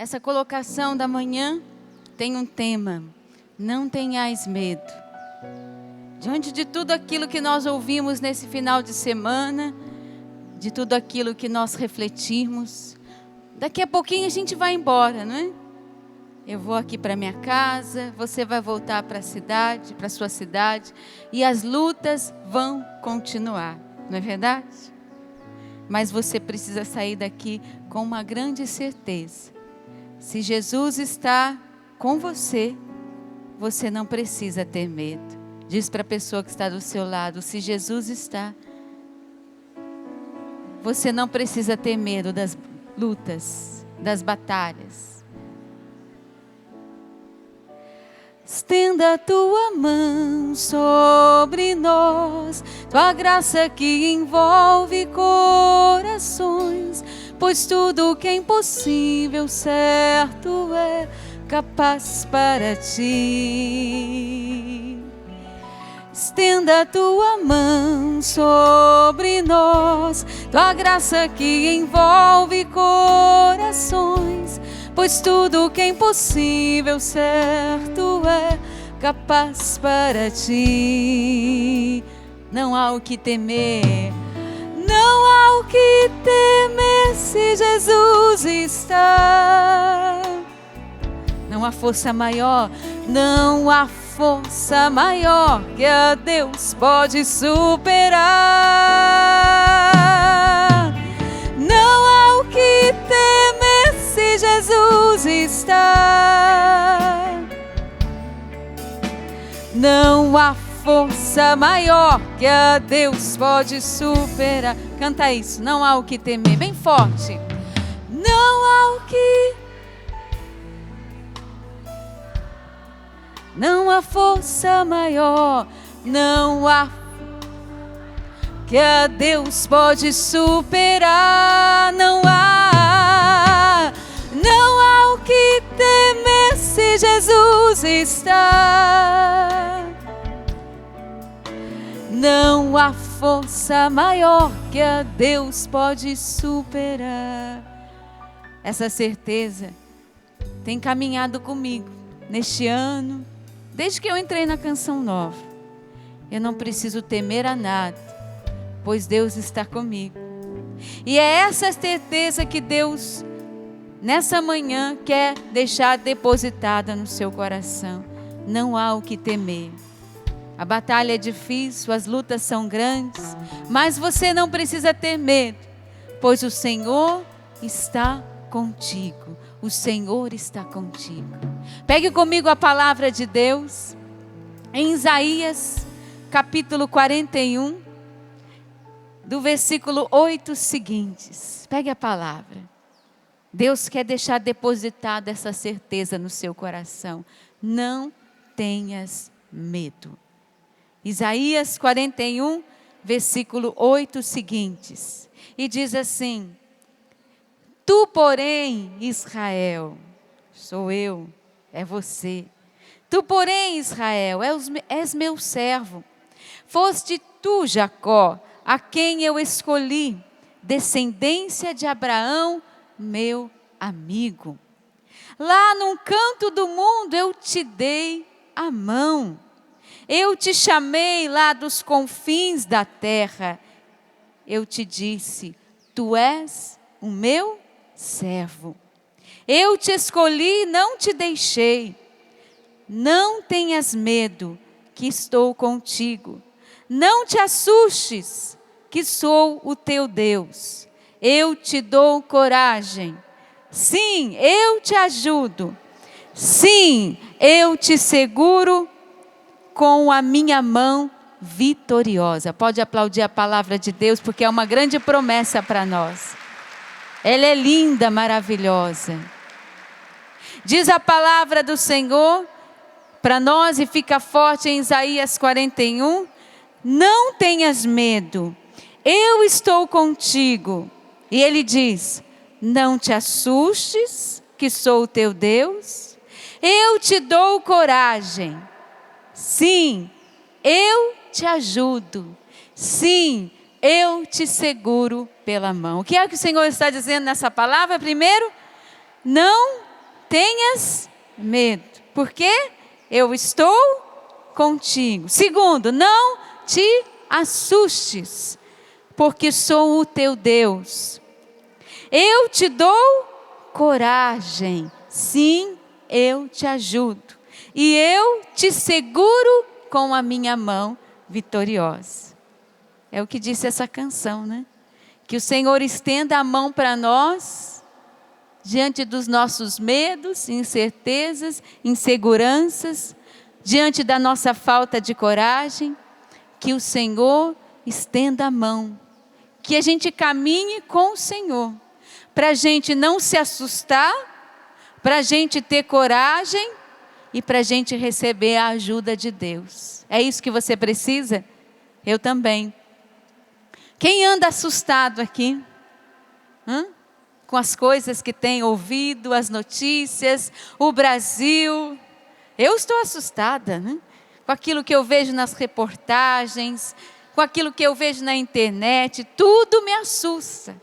Essa colocação da manhã tem um tema: não tenhais medo. Diante de tudo aquilo que nós ouvimos nesse final de semana, de tudo aquilo que nós refletimos, daqui a pouquinho a gente vai embora, não é? Eu vou aqui para minha casa, você vai voltar para a cidade, para a sua cidade, e as lutas vão continuar, não é verdade? Mas você precisa sair daqui com uma grande certeza: se Jesus está com você, você não precisa ter medo. Diz para a pessoa que está do seu lado: se Jesus está, você não precisa ter medo das lutas, das batalhas. Estenda a tua mão sobre nós, tua graça que envolve corações, pois tudo que é impossível, certo é capaz para ti. Estenda a tua mão sobre nós, tua graça que envolve corações, pois tudo que é impossível, certo é capaz para ti. Não há o que temer, não há o que temer se Jesus está. Não há força maior, não há força maior que a Deus pode superar. Não há o que temer se Jesus está. Não há força maior que a Deus pode superar. Canta isso. Não há o que temer, bem forte. Não há o que. Não há força maior, não há que a Deus pode superar. Não há o que temer se Jesus está. Não há força maior que a Deus pode superar. Essa certeza tem caminhado comigo neste ano. Desde que eu entrei na Canção Nova, eu não preciso temer a nada, pois Deus está comigo. E é essa certeza que Deus, nessa manhã, quer deixar depositada no seu coração. Não há o que temer. A batalha é difícil, as lutas são grandes, mas você não precisa ter medo, pois o Senhor está contigo. O Senhor está contigo. Pegue comigo a palavra de Deus em Isaías capítulo 41, do versículo 8 seguintes. Pegue a palavra. Deus quer deixar depositada essa certeza no seu coração. Não tenhas medo. Isaías 41, versículo 8 seguintes. E diz assim: tu, porém, Israel, sou eu, é você. Tu, porém, Israel, és meu servo. Foste tu, Jacó, a quem eu escolhi, descendência de Abraão, meu amigo. Lá num canto do mundo eu te dei a mão. Eu te chamei lá dos confins da terra. Eu te disse: tu és o meu servo. Eu te escolhi, não te deixei. Não tenhas medo, que estou contigo. Não te assustes, que sou o teu Deus. Eu te dou coragem. Sim, eu te ajudo. Sim, eu te seguro com a minha mão vitoriosa. Pode aplaudir a palavra de Deus, porque é uma grande promessa para nós. Ela é linda, maravilhosa. Diz a palavra do Senhor para nós e fica forte em Isaías 41. Não tenhas medo, eu estou contigo. E ele diz: não te assustes, que sou o teu Deus. Eu te dou coragem. Sim, eu te ajudo. Sim, eu te seguro pela mão. O que é que o Senhor está dizendo nessa palavra? Primeiro, não tenhas medo, porque eu estou contigo. Segundo, não te assustes, porque sou o teu Deus. Eu te dou coragem, sim, eu te ajudo, e eu te seguro com a minha mão vitoriosa. É o que disse essa canção, né? Que o Senhor estenda a mão para nós, diante dos nossos medos, incertezas, inseguranças, diante da nossa falta de coragem, que o Senhor estenda a mão, que a gente caminhe com o Senhor, para a gente não se assustar, para a gente ter coragem e para a gente receber a ajuda de Deus. É isso que você precisa? Eu também. Quem anda assustado aqui? Com as coisas que tem ouvido, as notícias, o Brasil. Eu estou assustada, né? Com aquilo que eu vejo nas reportagens, com aquilo que eu vejo na internet, tudo me assusta.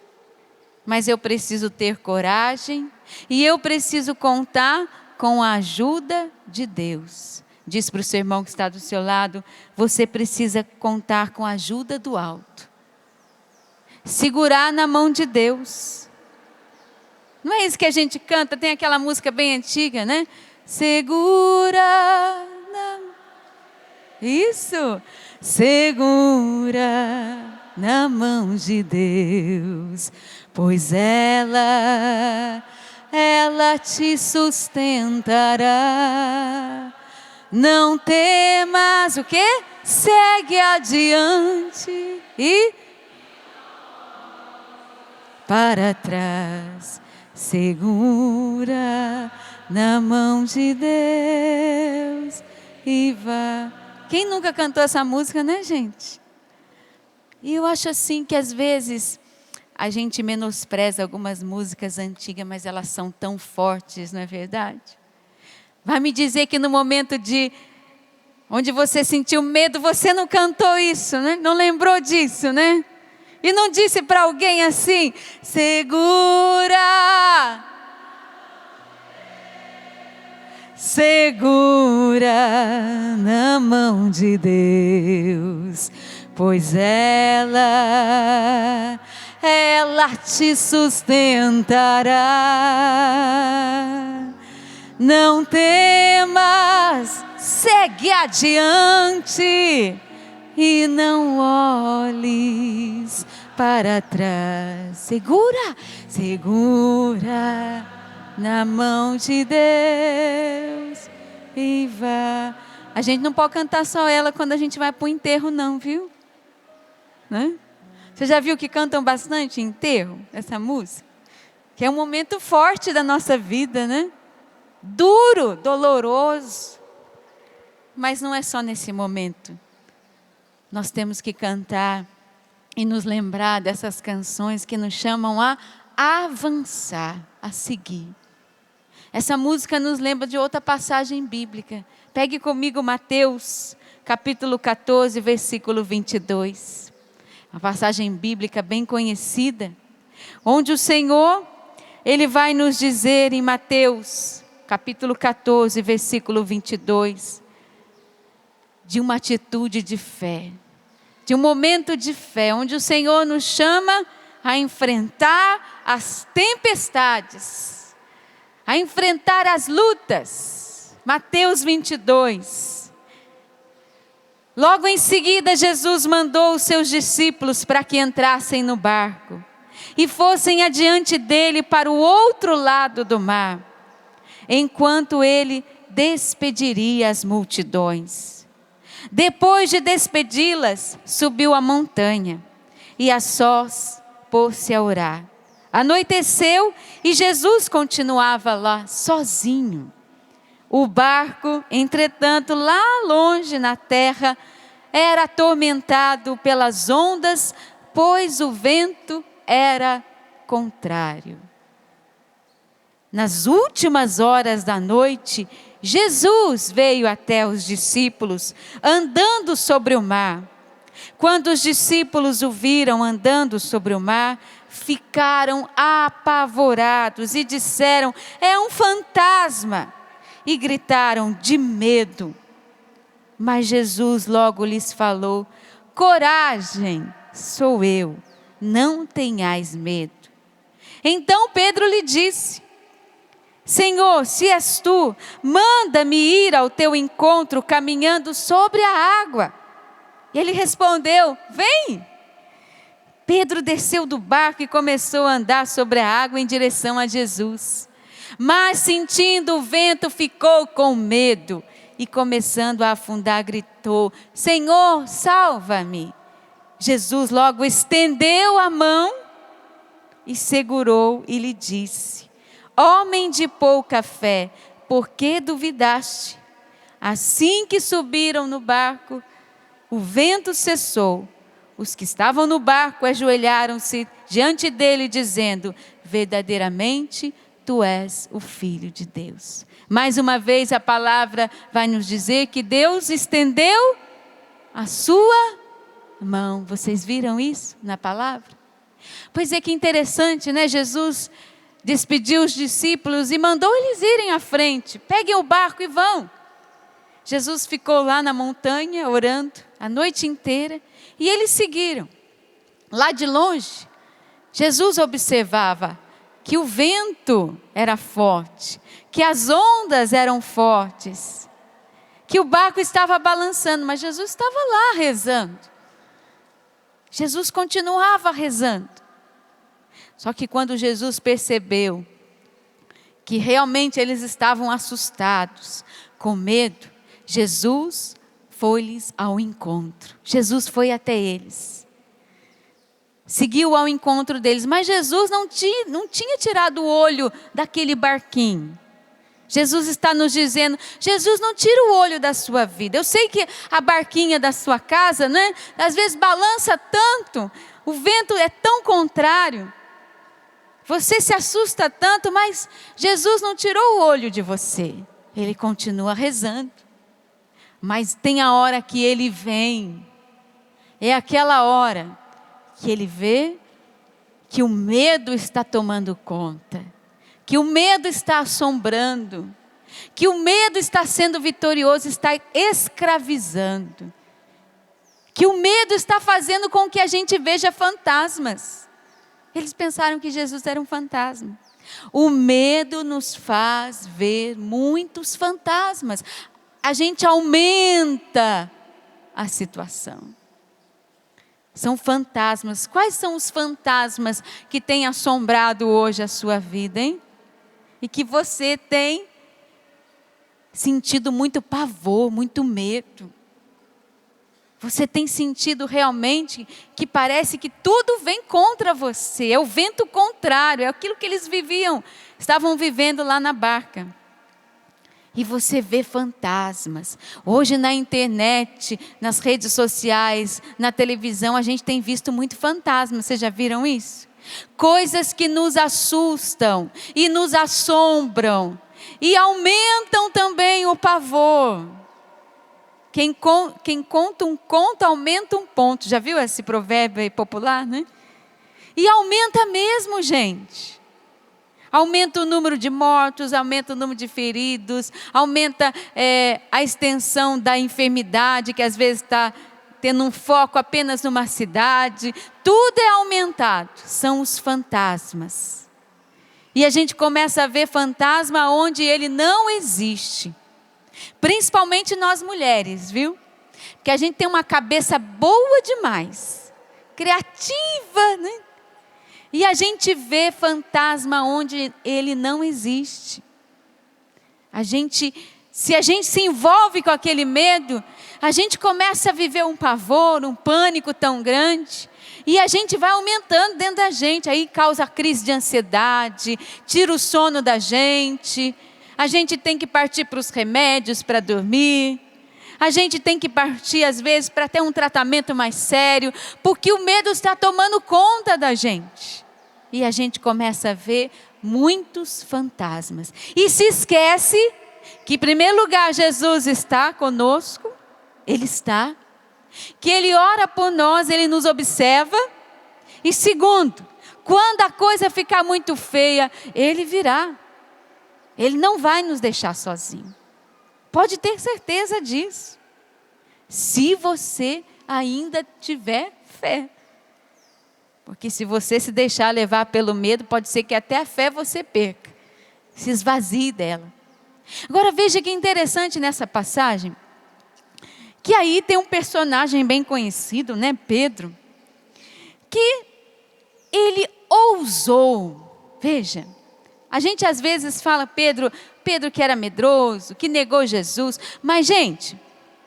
Mas eu preciso ter coragem e eu preciso contar com a ajuda de Deus. Diz para o seu irmão que está do seu lado, você precisa contar com a ajuda do alto. Segurar na mão de Deus. Não é isso que a gente canta? Tem aquela música bem antiga, né? Segura na... Isso! Segura na mão de Deus, pois ela te sustentará. Não temas, o quê? Segue adiante e para trás. Segura na mão de Deus e vá. Quem nunca cantou essa música, né, gente? E eu acho assim que às vezes a gente menospreza algumas músicas antigas, mas elas são tão fortes, não é verdade? Vai me dizer que no momento onde você sentiu medo, você não cantou isso, né? Não lembrou disso, né? E não disse para alguém assim, segura. Segura na mão de Deus, pois ela te sustentará. Não temas, segue adiante e não olhes para trás. Segura na mão de Deus e vá. A gente não pode cantar só ela quando a gente vai para o enterro não, viu? Né? Você já viu que cantam bastante em enterro, essa música? Que é um momento forte da nossa vida, né? Duro, doloroso. Mas não é só nesse momento. Nós temos que cantar e nos lembrar dessas canções que nos chamam a avançar, a seguir. Essa música nos lembra de outra passagem bíblica. Pegue comigo Mateus, capítulo 14, versículo 22. Uma passagem bíblica bem conhecida, onde o Senhor, Ele vai nos dizer em Mateus, capítulo 14, versículo 22, de uma atitude de fé, de um momento de fé, onde o Senhor nos chama a enfrentar as tempestades, a enfrentar as lutas. Mateus 22. Logo em seguida, Jesus mandou os seus discípulos para que entrassem no barco e fossem adiante dele para o outro lado do mar, enquanto ele despediria as multidões. Depois de despedi-las, subiu a montanha e a sós pôs-se a orar. Anoiteceu e Jesus continuava lá sozinho. O barco, entretanto, lá longe na terra, era atormentado pelas ondas, pois o vento era contrário. Nas últimas horas da noite, Jesus veio até os discípulos, andando sobre o mar. Quando os discípulos o viram andando sobre o mar, ficaram apavorados e disseram: é um fantasma, e gritaram de medo. Mas Jesus logo lhes falou: coragem, sou eu, não tenhais medo. Então Pedro lhe disse: Senhor, se és tu, manda-me ir ao teu encontro caminhando sobre a água. E ele respondeu: vem. Pedro desceu do barco e começou a andar sobre a água em direção a Jesus. Mas sentindo o vento, ficou com medo e começando a afundar, gritou: Senhor, salva-me. Jesus logo estendeu a mão e segurou e lhe disse: homem de pouca fé, por que duvidaste? Assim que subiram no barco, o vento cessou. Os que estavam no barco ajoelharam-se diante dele, dizendo: verdadeiramente tu és o Filho de Deus. Mais uma vez a palavra vai nos dizer que Deus estendeu a sua mão. Vocês viram isso na palavra? Pois é, que interessante, né? Jesus despediu os discípulos e mandou eles irem à frente. Peguem o barco e vão. Jesus ficou lá na montanha orando a noite inteira e eles seguiram. Lá de longe, Jesus observava que o vento era forte, que as ondas eram fortes, que o barco estava balançando, mas Jesus estava lá rezando. Jesus continuava rezando. Só que quando Jesus percebeu que realmente eles estavam assustados, com medo, Jesus foi-lhes ao encontro. Jesus foi até eles. Seguiu ao encontro deles, mas Jesus não tinha tirado o olho daquele barquinho. Jesus está nos dizendo: Jesus, não tira o olho da sua vida. Eu sei que a barquinha da sua casa, né, às vezes balança tanto, o vento é tão contrário, você se assusta tanto, mas Jesus não tirou o olho de você. Ele continua rezando. Mas tem a hora que ele vem. É aquela hora que ele vê que o medo está tomando conta, que o medo está assombrando, que o medo está sendo vitorioso, está escravizando, que o medo está fazendo com que a gente veja fantasmas. Eles pensaram que Jesus era um fantasma. O medo nos faz ver muitos fantasmas. A gente aumenta a situação. São fantasmas. Quais são os fantasmas que têm assombrado hoje a sua vida, hein? E que você tem sentido muito pavor, muito medo. Você tem sentido realmente que parece que tudo vem contra você. É o vento contrário, é aquilo que eles estavam vivendo lá na barca. E você vê fantasmas. Hoje na internet, nas redes sociais, na televisão, a gente tem visto muito fantasma. Vocês já viram isso? Coisas que nos assustam e nos assombram. E aumentam também o pavor. Quem conta um conto, aumenta um ponto. Já viu esse provérbio aí popular, né? E aumenta mesmo, gente. Aumenta o número de mortos, aumenta o número de feridos, aumenta a extensão da enfermidade, que às vezes está tendo um foco apenas numa cidade. Tudo é aumentado, são os fantasmas. E a gente começa a ver fantasma onde ele não existe. Principalmente nós mulheres, viu? Porque a gente tem uma cabeça boa demais, criativa, né? E a gente vê fantasma onde ele não existe. Se a gente se envolve com aquele medo, a gente começa a viver um pavor, um pânico tão grande. E a gente vai aumentando dentro da gente. Aí causa crise de ansiedade, tira o sono da gente. A gente tem que partir para os remédios para dormir. A gente tem que partir às vezes para ter um tratamento mais sério, porque o medo está tomando conta da gente. E a gente começa a ver muitos fantasmas. E se esquece que em primeiro lugar Jesus está conosco, Ele está. Que Ele ora por nós, Ele nos observa. E segundo, Quando a coisa ficar muito feia, Ele virá. Ele não vai nos deixar sozinhos. Pode ter certeza disso. Se você ainda tiver fé. Porque se você se deixar levar pelo medo, pode ser que até a fé você perca. Se esvazie dela. Agora veja que interessante nessa passagem. Que aí tem um personagem bem conhecido, né? Pedro. Que ele ousou. Veja. A gente às vezes fala Pedro que era medroso, que negou Jesus. Mas gente,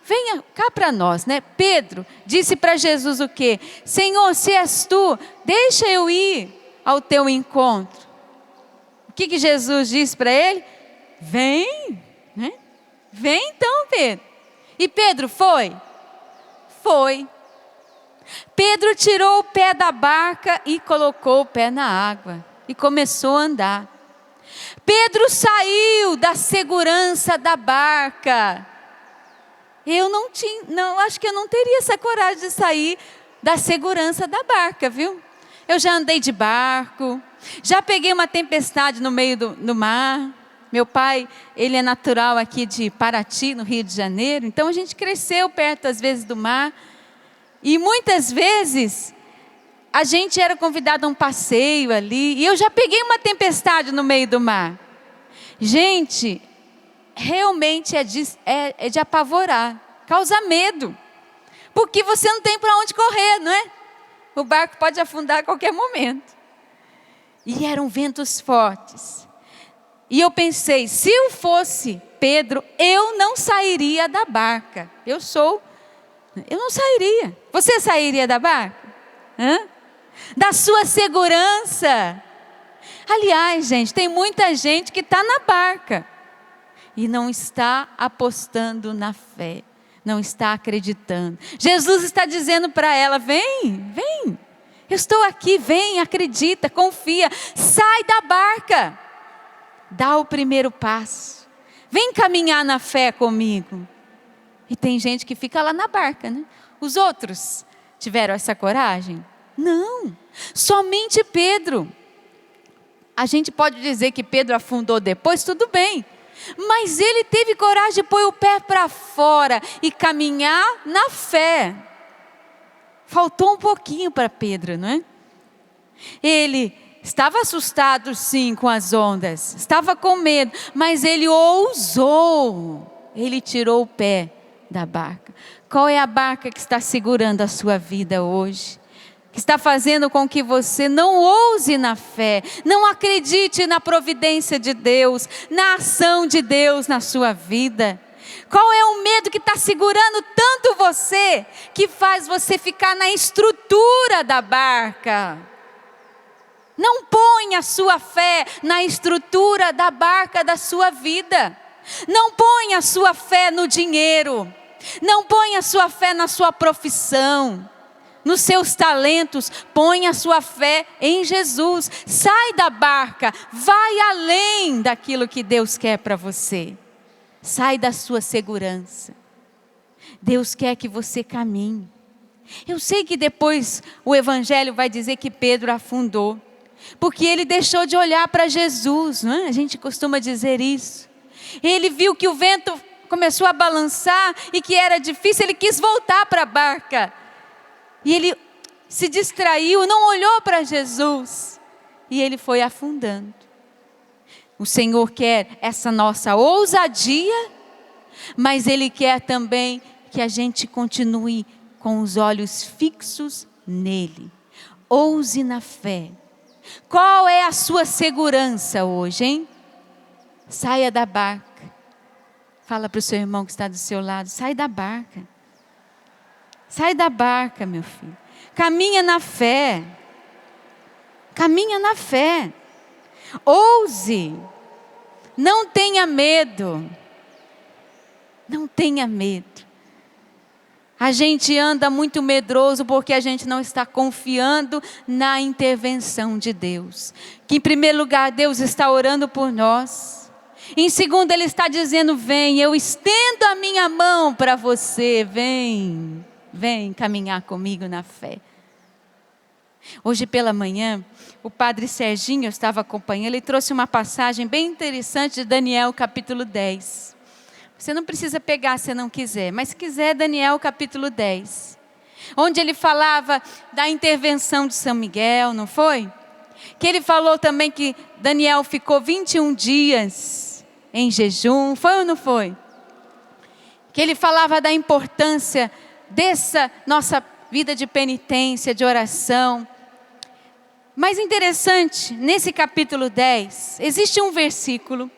venha cá para nós, né? Pedro disse para Jesus o quê? Senhor, se és tu, deixa eu ir ao teu encontro. O que Jesus disse para ele? Vem, né? Vem então, Pedro. E Pedro foi? Foi. Pedro tirou o pé da barca e colocou o pé na água. E começou a andar. Pedro saiu da segurança da barca. Acho que eu não teria essa coragem de sair da segurança da barca, viu? Eu já andei de barco, já peguei uma tempestade no meio do mar. Meu pai, ele é natural aqui de Paraty, no Rio de Janeiro, então a gente cresceu perto às vezes do mar. E muitas vezes a gente era convidado a um passeio ali, e eu já peguei uma tempestade no meio do mar. Gente, realmente é de apavorar, causa medo, porque você não tem para onde correr, não é? O barco pode afundar a qualquer momento. E eram ventos fortes. E eu pensei, se eu fosse Pedro, eu não sairia da barca. Eu não sairia. Você sairia da barca? Da sua segurança. Aliás, gente, tem muita gente que está na barca e não está apostando na fé, não está acreditando. Jesus está dizendo para ela, vem, eu estou aqui, vem, acredita, confia, sai da barca, dá o primeiro passo, vem caminhar na fé comigo. E tem gente que fica lá na barca, né? Os outros tiveram essa coragem? Não, somente Pedro. A gente pode dizer que Pedro afundou depois, tudo bem. Mas ele teve coragem de pôr o pé para fora e caminhar na fé. Faltou um pouquinho para Pedro, não é? Ele estava assustado sim com as ondas, estava com medo, mas ele ousou, ele tirou o pé da barca. Qual é a barca que está segurando a sua vida hoje? Que está fazendo com que você não ouse na fé, não acredite na providência de Deus, na ação de Deus na sua vida? Qual é o medo que está segurando tanto você, que faz você ficar na estrutura da barca? Não põe a sua fé na estrutura da barca da sua vida. Não põe a sua fé no dinheiro. Não põe a sua fé na sua profissão, nos seus talentos. Põe a sua fé em Jesus. Sai da barca, vai além daquilo que Deus quer para você. Sai da sua segurança. Deus quer que você caminhe. Eu sei que depois o Evangelho vai dizer que Pedro afundou, porque ele deixou de olhar para Jesus, não é? A gente costuma dizer isso. Ele viu que o vento começou a balançar e que era difícil, ele quis voltar para a barca. E ele se distraiu, não olhou para Jesus. E ele foi afundando. O Senhor quer essa nossa ousadia, mas Ele quer também que a gente continue com os olhos fixos nele. Ouse na fé. Qual é a sua segurança hoje, hein? Saia da barca. Fala para o seu irmão que está do seu lado, sai da barca. Sai da barca, meu filho. Caminha na fé. Caminha na fé. Ouse. Não tenha medo. Não tenha medo. A gente anda muito medroso porque a gente não está confiando na intervenção de Deus. Que em primeiro lugar Deus está orando por nós. Em segundo Ele está dizendo, vem, eu estendo a minha mão para você. Vem caminhar comigo na fé. Hoje pela manhã, o padre Serginho, eu estava acompanhando, ele trouxe uma passagem bem interessante de Daniel capítulo 10. Você não precisa pegar se não quiser, mas se quiser, Daniel capítulo 10. Onde ele falava da intervenção de São Miguel, não foi? Que ele falou também que Daniel ficou 21 dias em jejum, foi ou não foi? Que ele falava da importância dessa nossa vida de penitência, de oração. Mas interessante, nesse capítulo 10, existe um versículo,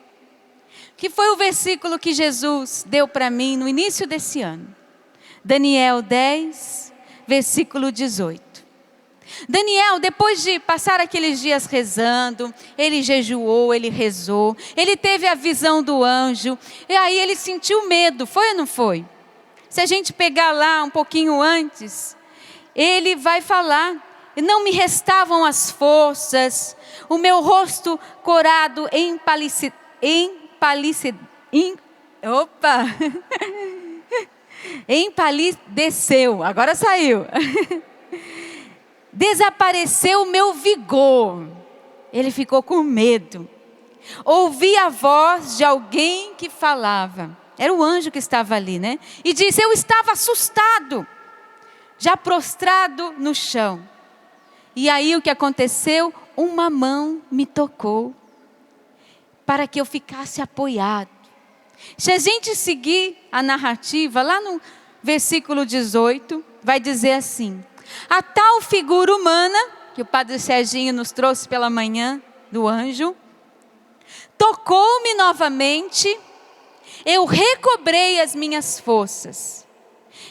que foi o versículo que Jesus deu para mim no início desse ano. Daniel 10, versículo 18. Daniel, depois de passar aqueles dias rezando, ele jejuou, ele rezou, ele teve a visão do anjo, e aí ele sentiu medo, foi ou não foi? Se a gente pegar lá um pouquinho antes, ele vai falar: não me restavam as forças, o meu rosto corado empalideceu, agora saiu. Desapareceu o meu vigor. Ele ficou com medo. Ouvi a voz de alguém que falava. Era o anjo que estava ali, né? E disse: eu estava assustado, já prostrado no chão. E aí o que aconteceu? Uma mão me tocou, para que eu ficasse apoiado. Se a gente seguir a narrativa, lá no versículo 18, vai dizer assim: a tal figura humana, que o padre Serginho nos trouxe pela manhã, do anjo, tocou-me novamente, eu recobrei as minhas forças.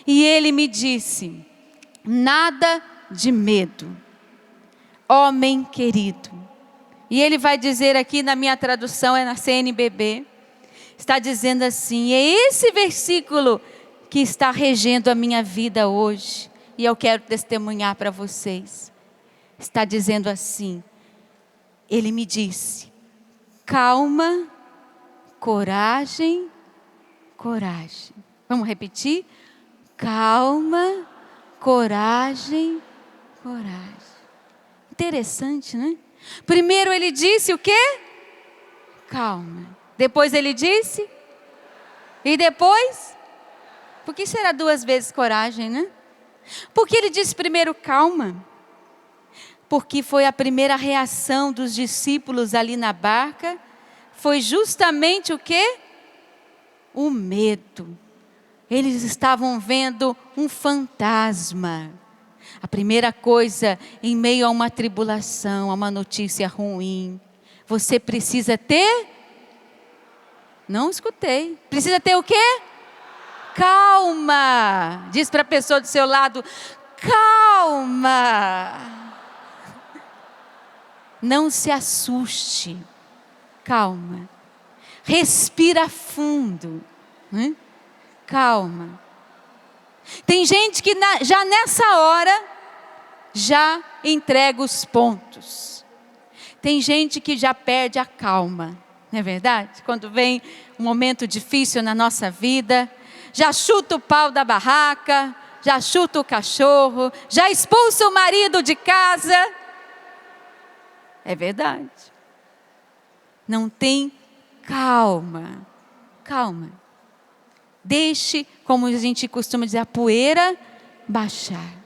E ele me disse: nada de medo, homem querido. E ele vai dizer aqui, na minha tradução, é na CNBB, está dizendo assim, é esse versículo que está regendo a minha vida hoje. E eu quero testemunhar para vocês. Está dizendo assim, ele me disse: calma, coragem, coragem. Vamos repetir? Calma, coragem, coragem. Interessante, né? Primeiro ele disse o quê? Calma. Depois ele disse? E depois? Por que será 2 vezes coragem, né? Porque ele disse primeiro calma? Porque foi a primeira reação dos discípulos ali na barca. Foi justamente o quê? O medo. Eles estavam vendo um fantasma. A primeira coisa, em meio a uma tribulação, a uma notícia ruim, você precisa ter? Não escutei. Precisa ter o quê? Calma. Diz para a pessoa do seu lado: calma. Não se assuste. Calma. Respira fundo. Calma. Tem gente que já nessa hora já entrega os pontos. Tem gente que já perde a calma, não é verdade? Quando vem um momento difícil na nossa vida, já chuta o pau da barraca, já chuta o cachorro, já expulsa o marido de casa. É verdade. Não tem calma. Calma. Deixe, como a gente costuma dizer, a poeira baixar.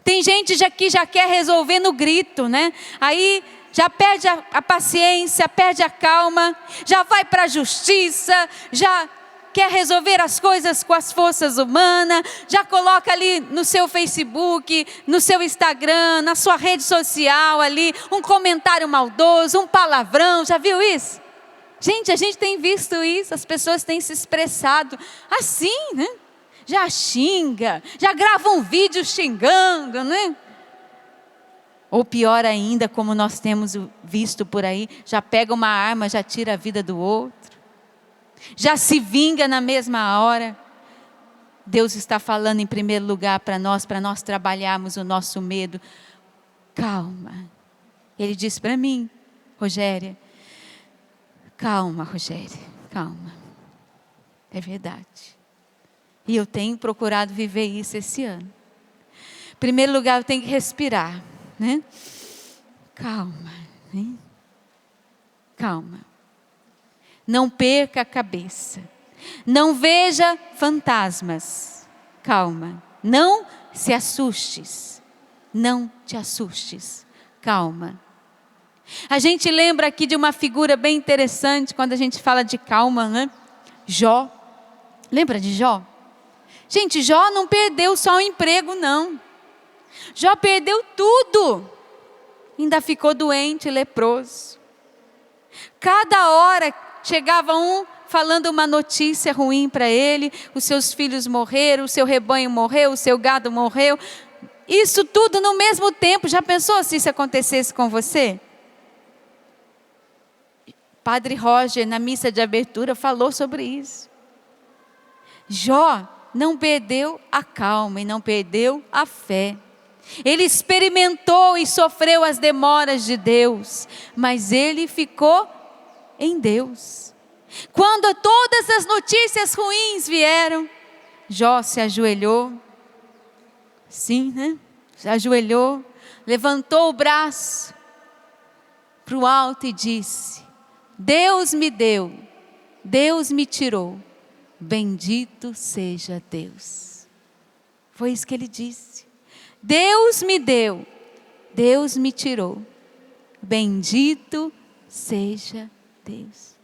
Tem gente que já quer resolver no grito, né? Aí já perde a paciência, perde a calma, já vai para a justiça, já quer resolver as coisas com as forças humanas, já coloca ali no seu Facebook, no seu Instagram, na sua rede social ali, um comentário maldoso, um palavrão, já viu isso? Gente, a gente tem visto isso, as pessoas têm se expressado assim, né? Já xinga, já grava um vídeo xingando, né? Ou pior ainda, como nós temos visto por aí, já pega uma arma, já tira a vida do outro. Já se vinga na mesma hora. Deus está falando em primeiro lugar para nós trabalharmos o nosso medo. Calma. Ele disse para mim: Rogéria, calma, Rogéria, calma. É verdade. E eu tenho procurado viver isso esse ano. Em primeiro lugar, eu tenho que respirar, né? calma, hein? Calma. Não perca a cabeça. Não veja fantasmas. Calma. Não se assustes. Não te assustes. Calma. A gente lembra aqui de uma figura bem interessante quando a gente fala de calma, né? Jó. Lembra de Jó? Gente, Jó não perdeu só o emprego, não. Jó perdeu tudo. Ainda ficou doente, leproso. Cada hora chegava um falando uma notícia ruim para ele. Os seus filhos morreram, o seu rebanho morreu, o seu gado morreu. Isso tudo no mesmo tempo. Já pensou se isso acontecesse com você? Padre Roger, na missa de abertura, falou sobre isso. Jó não perdeu a calma e não perdeu a fé. Ele experimentou e sofreu as demoras de Deus, mas ele ficou em Deus. Quando todas as notícias ruins vieram, Jó se ajoelhou. Sim, né? Se ajoelhou, levantou o braço para o alto e disse: Deus me deu, Deus me tirou, bendito seja Deus. Foi isso que ele disse. Deus me deu, Deus me tirou, bendito seja Deus.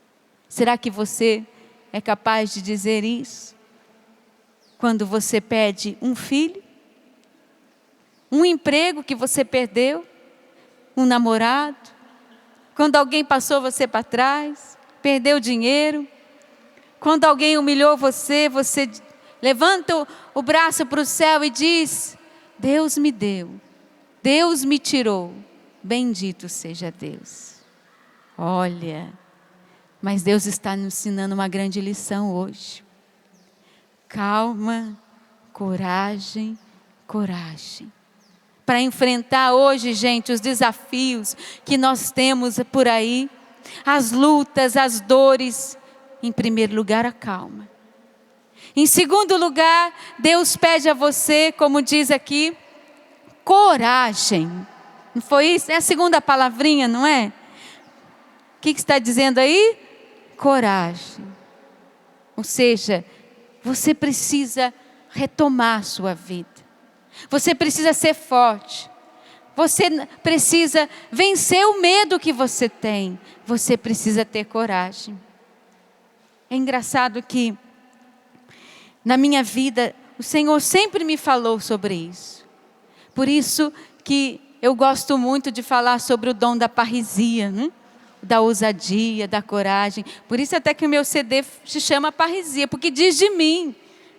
Será que você é capaz de dizer isso? Quando você perde um filho, um emprego que você perdeu, um namorado, quando alguém passou você para trás, perdeu dinheiro, quando alguém humilhou você, você levanta o braço para o céu e diz: Deus me deu, Deus me tirou, bendito seja Deus. Olha, mas Deus está nos ensinando uma grande lição hoje. Calma, coragem, coragem. Para enfrentar hoje, gente, os desafios que nós temos por aí, as lutas, as dores. Em primeiro lugar, a calma. Em segundo lugar, Deus pede a você, como diz aqui, coragem. Não foi isso? É a segunda palavrinha, não é? O que está dizendo aí? Coragem. Ou seja, você precisa retomar a sua vida. Você precisa ser forte. Você precisa vencer o medo que você tem. Você precisa ter coragem. É engraçado que na minha vida o Senhor sempre me falou sobre isso. Por isso que eu gosto muito de falar sobre o dom da parresia, né? Da ousadia, da coragem. Por isso até que o meu CD se chama Parresia, porque diz de mim.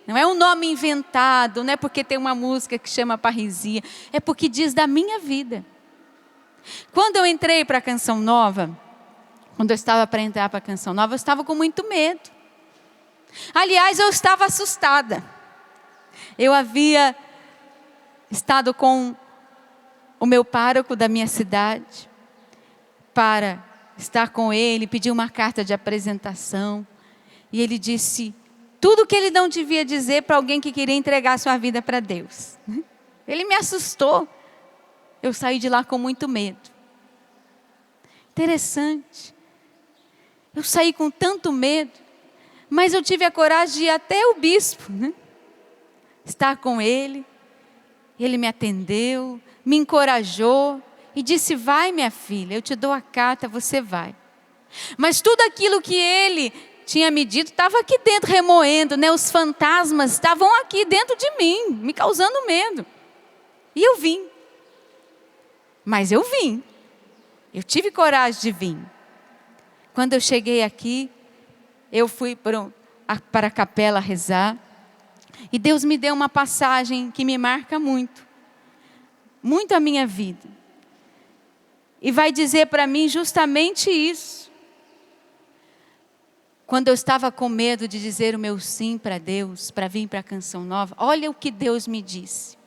Não é um nome inventado, não é porque tem uma música que chama Parresia, é porque diz da minha vida. Quando eu entrei para a Canção Nova, quando eu estava para entrar para a Canção Nova, eu estava com muito medo. Aliás, eu estava assustada. Eu havia estado com o meu pároco da minha cidade, para estar com ele, pedir uma carta de apresentação. E ele disse tudo que ele não devia dizer para alguém que queria entregar sua vida para Deus. Ele me assustou. Eu saí de lá com muito medo. Interessante. Eu saí com tanto medo, mas eu tive a coragem de ir até o bispo, né? Estar com ele. Ele me atendeu, me encorajou e disse: vai, minha filha, eu te dou a carta, você vai. Mas tudo aquilo que ele tinha me dito estava aqui dentro remoendo, né? Os fantasmas estavam aqui dentro de mim, me causando medo. E eu vim. Mas eu vim. Eu tive coragem de vir. Quando eu cheguei aqui, eu fui para a capela rezar. E Deus me deu uma passagem que me marca muito. Muito a minha vida. E vai dizer para mim justamente isso. Quando eu estava com medo de dizer o meu sim para Deus, para vir para a Canção Nova, olha o que Deus me disse.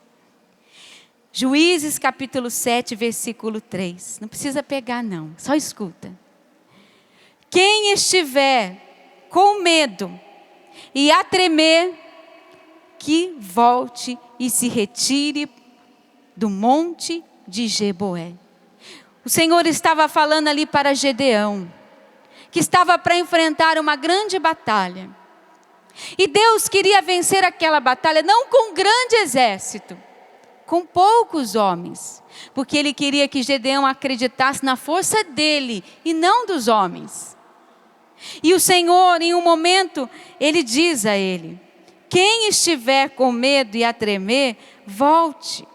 Juízes capítulo 7, versículo 3. Não precisa pegar não, só escuta. Quem estiver com medo e a tremer, que volte e se retire do monte de Jeboé. O Senhor estava falando ali para Gedeão, que estava para enfrentar uma grande batalha. E Deus queria vencer aquela batalha, não com um grande exército, com poucos homens. Porque Ele queria que Gedeão acreditasse na força dele e não dos homens. E o Senhor, em um momento, Ele diz a ele: quem estiver com medo e a tremer, volte.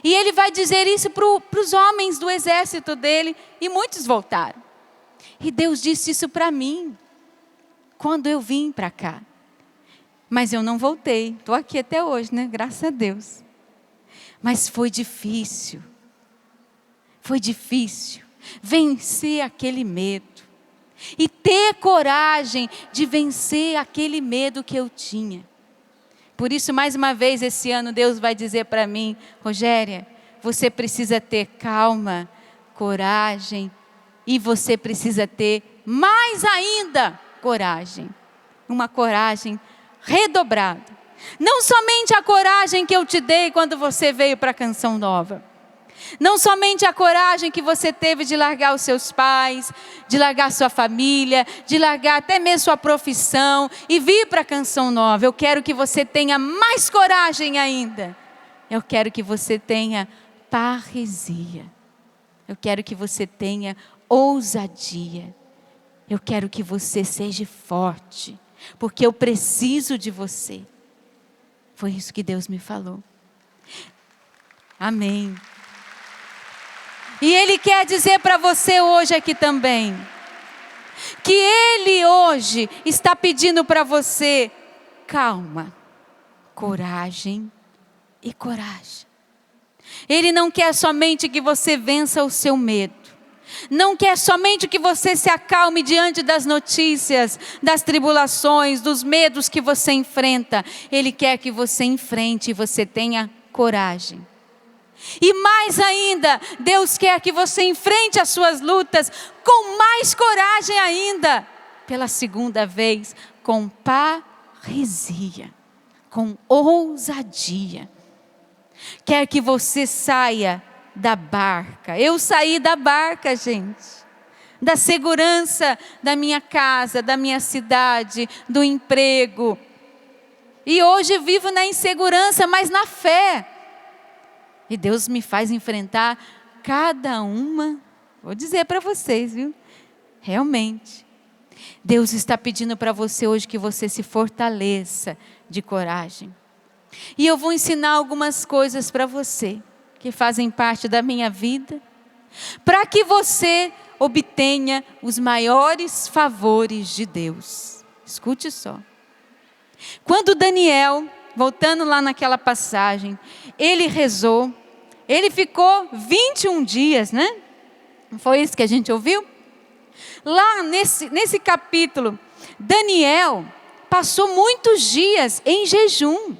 E Ele vai dizer isso para os homens do exército dele, e muitos voltaram. E Deus disse isso para mim, quando eu vim para cá. Mas eu não voltei, estou aqui até hoje, né? Graças a Deus. Mas foi difícil vencer aquele medo. E ter coragem de vencer aquele medo que eu tinha. Por isso, mais uma vez, esse ano, Deus vai dizer para mim: Rogéria, você precisa ter calma, coragem, e você precisa ter mais ainda coragem. Uma coragem redobrada. Não somente a coragem que eu te dei quando você veio para a Canção Nova. Não somente a coragem que você teve de largar os seus pais, de largar sua família, de largar até mesmo sua profissão e vir para a Canção Nova. Eu quero que você tenha mais coragem ainda. Eu quero que você tenha parresia. Eu quero que você tenha ousadia. Eu quero que você seja forte, porque eu preciso de você. Foi isso que Deus me falou. Amém. E Ele quer dizer para você hoje aqui também, que Ele hoje está pedindo para você calma, coragem e coragem. Ele não quer somente que você vença o seu medo. Não quer somente que você se acalme diante das notícias, das tribulações, dos medos que você enfrenta. Ele quer que você enfrente e você tenha coragem. E mais ainda, Deus quer que você enfrente as suas lutas com mais coragem ainda. Pela segunda vez, com parresia, com ousadia. Quer que você saia da barca. Eu saí da barca, gente. Da segurança da minha casa, da minha cidade, do emprego. E hoje vivo na insegurança, mas na fé. E Deus me faz enfrentar cada uma. Vou dizer para vocês, viu? Realmente. Deus está pedindo para você hoje que você se fortaleça de coragem. E eu vou ensinar algumas coisas para você, que fazem parte da minha vida, para que você obtenha os maiores favores de Deus. Escute só. Quando Daniel, voltando lá naquela passagem, ele rezou, ele ficou 21 dias, né? Não foi isso que a gente ouviu? Lá nesse capítulo, Daniel passou muitos dias em jejum.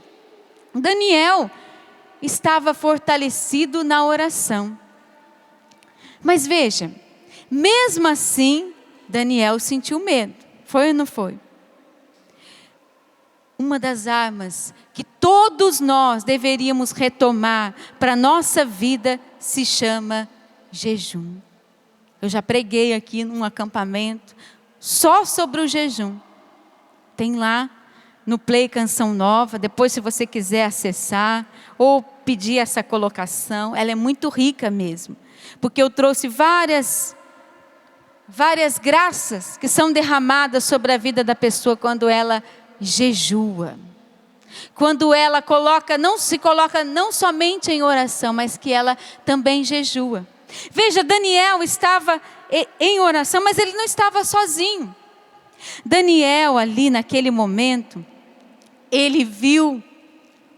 Daniel estava fortalecido na oração. Mas veja, mesmo assim, Daniel sentiu medo. Foi ou não foi? Uma das armas que todos nós deveríamos retomar para a nossa vida se chama jejum. Eu já preguei aqui num acampamento só sobre o jejum. Tem lá no Play Canção Nova, depois se você quiser acessar ou pedir essa colocação, ela é muito rica mesmo. Porque eu trouxe várias graças que são derramadas sobre a vida da pessoa quando ela jejua. Quando ela se coloca não somente em oração, mas que ela também jejua. Veja, Daniel estava em oração, mas ele não estava sozinho. Daniel ali naquele momento, ele viu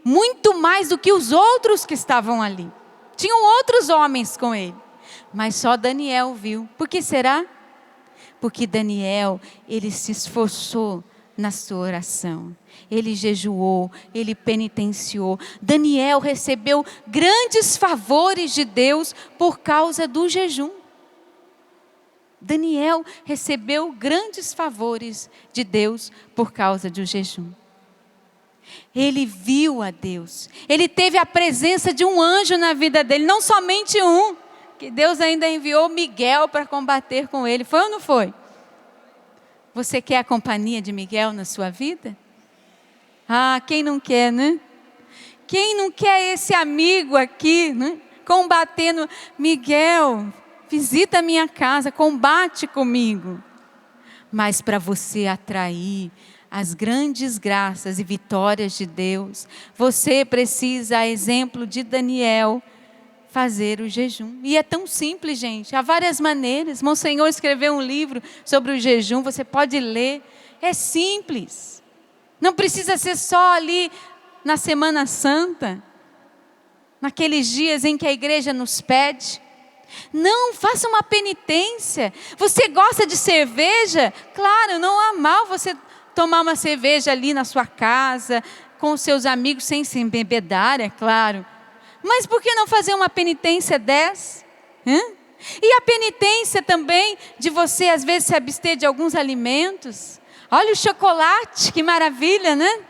muito mais do que os outros que estavam ali. Tinham outros homens com ele, mas só Daniel viu. Por que será? Porque Daniel, ele se esforçou na sua oração. Ele jejuou, ele penitenciou. Daniel recebeu grandes favores de Deus por causa do jejum. Daniel recebeu grandes favores de Deus por causa do jejum. Ele viu a Deus. Ele teve a presença de um anjo na vida dele, não somente um. que Deus ainda enviou Miguel para combater com ele. Foi ou não foi? Você quer a companhia de Miguel na sua vida? Ah, quem não quer, né? Quem não quer esse amigo aqui, né? Combatendo. Miguel, visita a minha casa, combate comigo. Mas para você atrair as grandes graças e vitórias de Deus, você precisa, a exemplo de Daniel, fazer o jejum. E é tão simples, gente. Há várias maneiras. Monsenhor escreveu um livro sobre o jejum, você pode ler. É simples. Não precisa ser só ali na Semana Santa, naqueles dias em que a igreja nos pede. Não, faça uma penitência. Você gosta de cerveja? Claro, não há mal você tomar uma cerveja ali na sua casa, com os seus amigos, sem se embebedar, é claro. Mas por que não fazer uma penitência dessa? E a penitência também de você, às vezes, se abster de alguns alimentos. Olha o chocolate, que maravilha, né?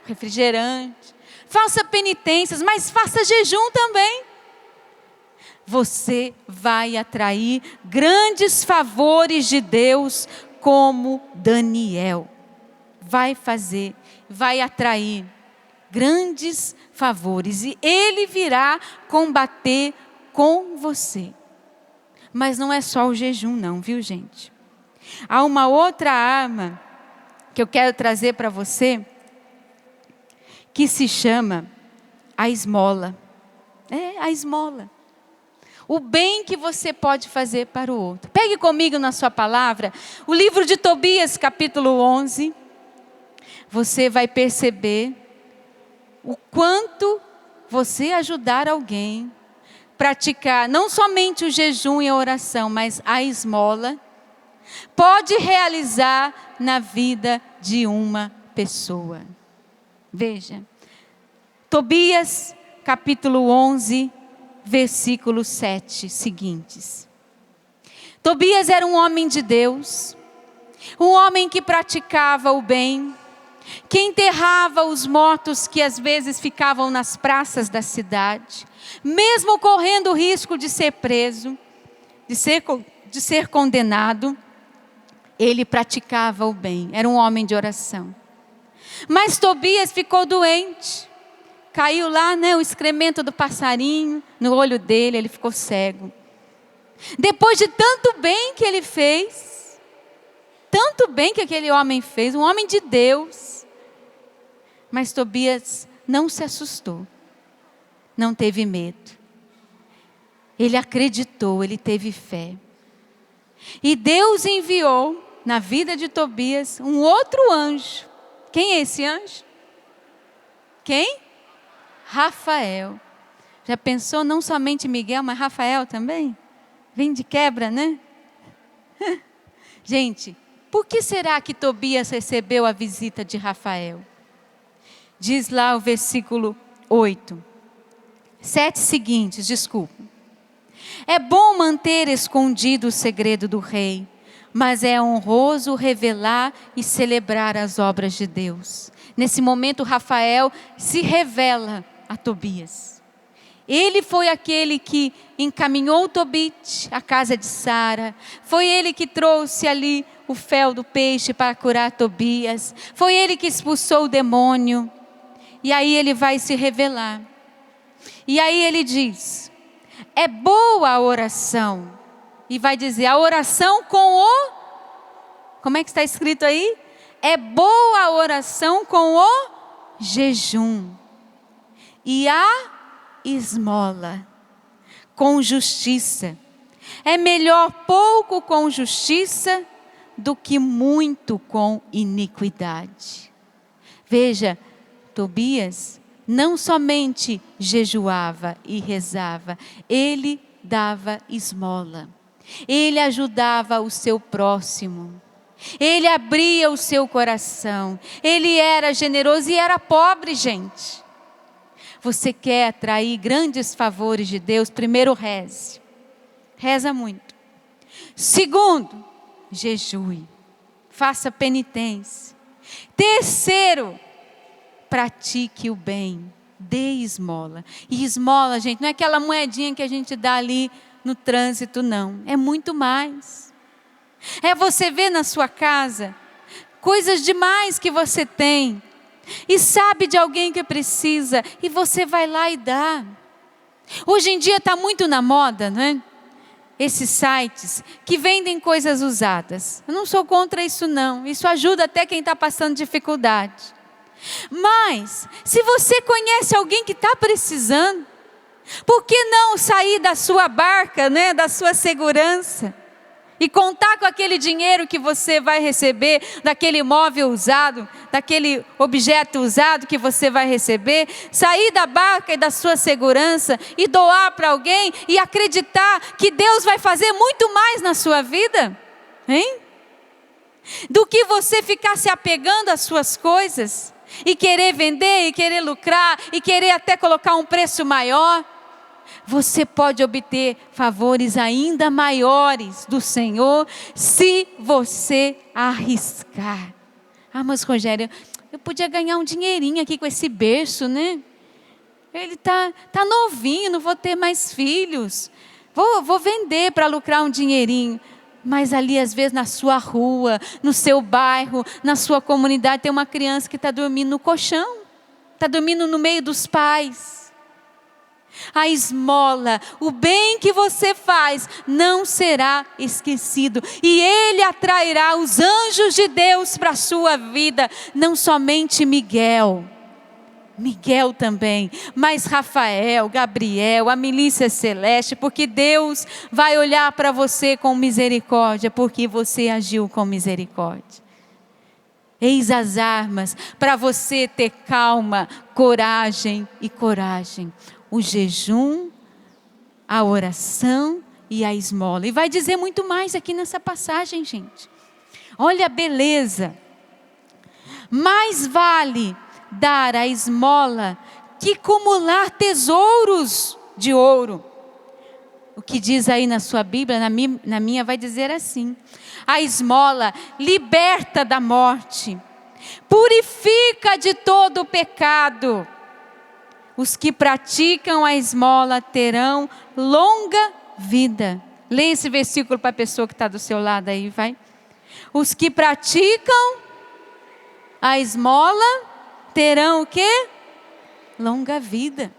Refrigerante. Faça penitências, mas faça jejum também. Você vai atrair grandes favores de Deus como Daniel. Vai fazer, vai atrair grandes favores e ele virá combater com você. Mas não é só o jejum não, viu, gente? Há uma outra arma que eu quero trazer para você, que se chama a esmola. É, a esmola. O bem que você pode fazer para o outro. Pegue comigo na sua palavra, o livro de Tobias, capítulo 11. Você vai perceber o quanto você ajudar alguém, praticar não somente o jejum e a oração, mas a esmola, pode realizar na vida de uma pessoa. Veja, Tobias, capítulo 11, versículo 7, seguintes. Tobias era um homem de Deus, um homem que praticava o bem, que enterrava os mortos que às vezes ficavam nas praças da cidade, mesmo correndo o risco de ser preso, de ser condenado, ele praticava o bem, era um homem de oração. Mas Tobias ficou doente, caiu lá, o excremento do passarinho no olho dele, ele ficou cego. Depois de tanto bem que ele fez, tanto bem que aquele homem fez, um homem de Deus, mas Tobias não se assustou, não teve medo. Ele acreditou, ele teve fé. E Deus enviou na vida de Tobias um outro anjo. Quem é esse anjo? Quem? Rafael. Já pensou não somente Miguel, mas Rafael também? Vem de quebra, né? Gente, por que será que Tobias recebeu a visita de Rafael? Diz lá o versículo 7 seguintes, desculpa. É bom manter escondido o segredo do rei, mas é honroso revelar e celebrar as obras de Deus. Nesse momento, Rafael se revela a Tobias. Ele foi aquele que encaminhou Tobit à casa de Sara. Foi ele que trouxe ali o fel do peixe para curar Tobias. Foi ele que expulsou o demônio. E aí ele vai se revelar. E aí ele diz: é boa a oração. E vai dizer, a oração com o... Como é que está escrito aí? É boa a oração com o jejum. E a esmola com justiça. É melhor pouco com justiça do que muito com iniquidade. Veja, Tobias não somente jejuava e rezava, ele dava esmola. Ele ajudava o seu próximo. Ele abria o seu coração. Ele era generoso e era pobre, gente. Você quer atrair grandes favores de Deus? Primeiro, reze. Reza muito. Segundo, jejue. Faça penitência. Terceiro, pratique o bem. Dê esmola. E esmola, gente, não é aquela moedinha que a gente dá ali no trânsito, não. É muito mais. É você ver na sua casa coisas demais que você tem e sabe de alguém que precisa e você vai lá e dá. Hoje em dia está muito na moda, né? Esses sites que vendem coisas usadas. Eu não sou contra isso não. Isso ajuda até quem está passando dificuldade. Mas, se você conhece alguém que está precisando, por que não sair da sua barca, né, da sua segurança? E contar com aquele dinheiro que você vai receber, daquele imóvel usado, daquele objeto usado que você vai receber, sair da barca e da sua segurança e doar para alguém e acreditar que Deus vai fazer muito mais na sua vida, hein? Do que você ficar se apegando às suas coisas e querer vender e querer lucrar e querer até colocar um preço maior. Você pode obter favores ainda maiores do Senhor se você arriscar. Ah, mas Rogério, eu podia ganhar um dinheirinho aqui com esse berço, né? Ele tá novinho, não vou ter mais filhos. Vou vender para lucrar um dinheirinho. Mas ali, às vezes, na sua rua, no seu bairro, na sua comunidade, tem uma criança que está dormindo no colchão. Está dormindo no meio dos pais. A esmola, o bem que você faz, não será esquecido. E Ele atrairá os anjos de Deus para a sua vida. Não somente Miguel também, mas Rafael, Gabriel, a milícia celeste, porque Deus vai olhar para você com misericórdia, porque você agiu com misericórdia. Eis as armas para você ter calma, coragem e coragem. O jejum, a oração e a esmola. E vai dizer muito mais aqui nessa passagem, gente. Olha a beleza. Mais vale dar a esmola que acumular tesouros de ouro. O que diz aí na sua Bíblia, na minha vai dizer assim: a esmola liberta da morte, purifica de todo o pecado. Os que praticam a esmola terão longa vida. Leia esse versículo para a pessoa que está do seu lado aí, vai. Os que praticam a esmola terão o quê? Longa vida.